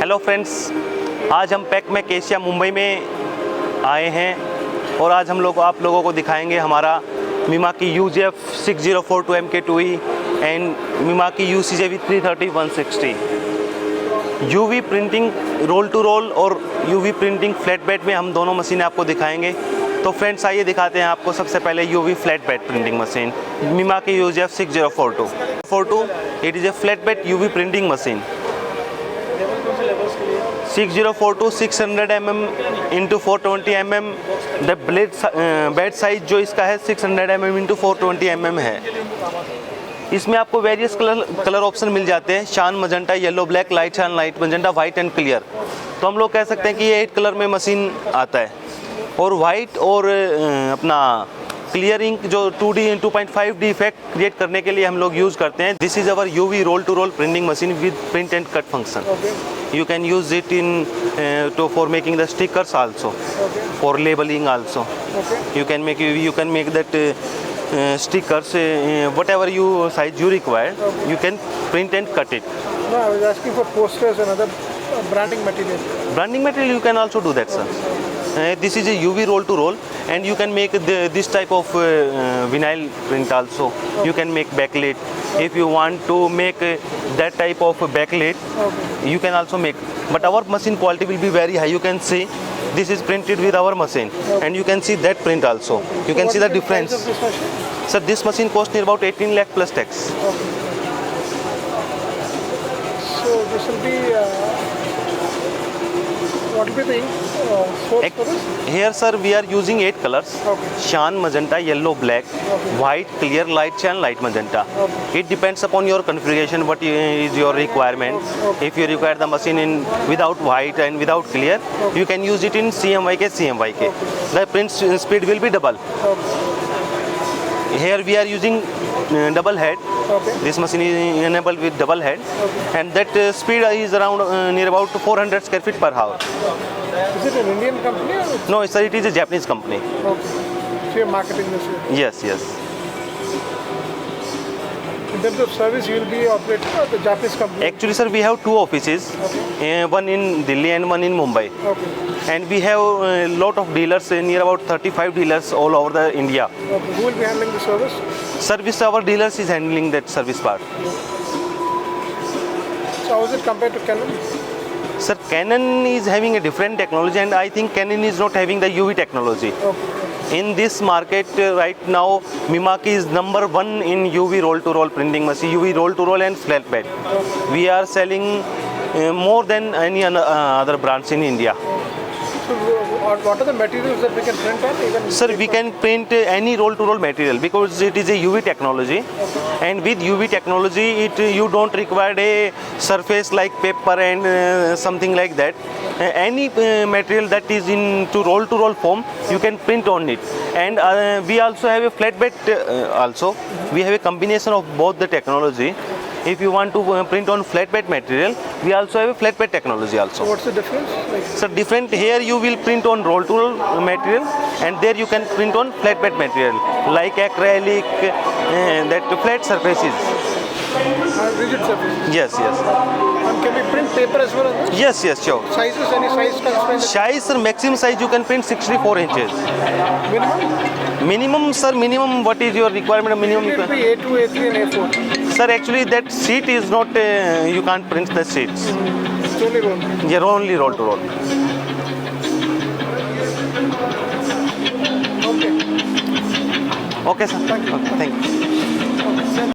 Hello friends, आज हम pack Mac Asia Mumbai में आए हैं और आज हम लोग आप लोगों को दिखाएंगे हमारा Mimaki UGF 6042 MK2E and Mimaki UCJV 330 160 UV printing roll to roll और UV प्रिंटिंग फ्लैट बेड में हम दोनों मशीनें आपको दिखाएंगे। तो फ्रेंड्स आइए दिखाते हैं आपको सबसे पहले UV flat bed printing machine Mimaki UGF 6042। It is a flat bed UV printing machine 6042 600 mm into 420 mm। The bed size जो इसका है 600 mm इंटू 420 mm है। इसमें आपको वेरियस कलर ऑप्शन मिल जाते हैं, शान मजेंटा, येलो, ब्लैक, लाइट शान, light magenta, white and clear. तो हम लोग कह सकते हैं कि ये 8 कलर में मशीन आता है। और वाइट और अपना क्लियर इंक जो 2D 2.5D इफेक्ट क्रिएट करने के लिए हम लोग यूज़ करते हैं। This is our UV roll to roll printing machine with print and cut function. You can use it in for making the stickers also, for labeling also. You can make that stickers whatever size you require. You can print and cut it. No, I was asking for posters and other branding material. Branding material you can also do that, sir. This is a UV roll to roll, and you can make this type of vinyl print also. You can make backlit. If you want to make that type of backlit, you can also make. But our machine quality will be very high. You can see this is printed with our machine, and you can see that print also. You can see the difference. What is the price of this machine? Sir, this machine costs near about 18 lakh plus tax. So this will be what will be the source colors? Here, sir, we are using 8 colors: Shan, magenta, yellow, black, white, clear, light cyan, light magenta. It depends upon your configuration, what is your requirement. If you require the machine in without white and without clear, you can use it in CMYK. The print speed will be double. Here we are using double head. This machine is enabled with double head, and that speed is around near about 400 square feet per hour. Is it an Indian company or? No, sir, it is a Japanese company. Okay. So you're marketing this here. Yes. In terms of service, you will be operating or the Japanese company? Actually, sir, we have 2 offices, one in Delhi and one in Mumbai. Okay. And we have a lot of dealers, near about 35 dealers all over the India. Okay. Who will be handling the service? Service, our dealers is handling that service part. So how is it compared to Canon? Sir, Canon is having a different technology, and I think Canon is not having the UV technology. Okay. In this market right now, Mimaki is number 1 in UV roll-to-roll printing machine, UV roll-to-roll and flat bed. We are selling more than any other brands in India. So what are the materials that we can print on? Even Sir, we can print any roll-to-roll material because it is a UV technology, and with UV technology, you don't require a surface like paper and something like that. Any material that is into roll-to-roll form, you can print on it. And we also have a flatbed also. We have a combination of both the technology. If you want to print on flatbed material, we also have a flatbed technology also. So what's the difference? So different, here you will print on roll-to-roll material, and there you can print on flatbed material like acrylic, that flat surfaces. Rigid surface. Yes. And can we print paper as well on this? Yes, sure. Sizes, any size constraint? Size, sir, maximum size you can print 64 inches. Minimum? Minimum, what is your requirement? Minimum. It will be A2, A3 and A4. Sir, actually that sheet is not, you can't print the sheets. It's only roll. Yeah, only roll to roll. Okay. Okay, sir. Thank you. Okay, thank you.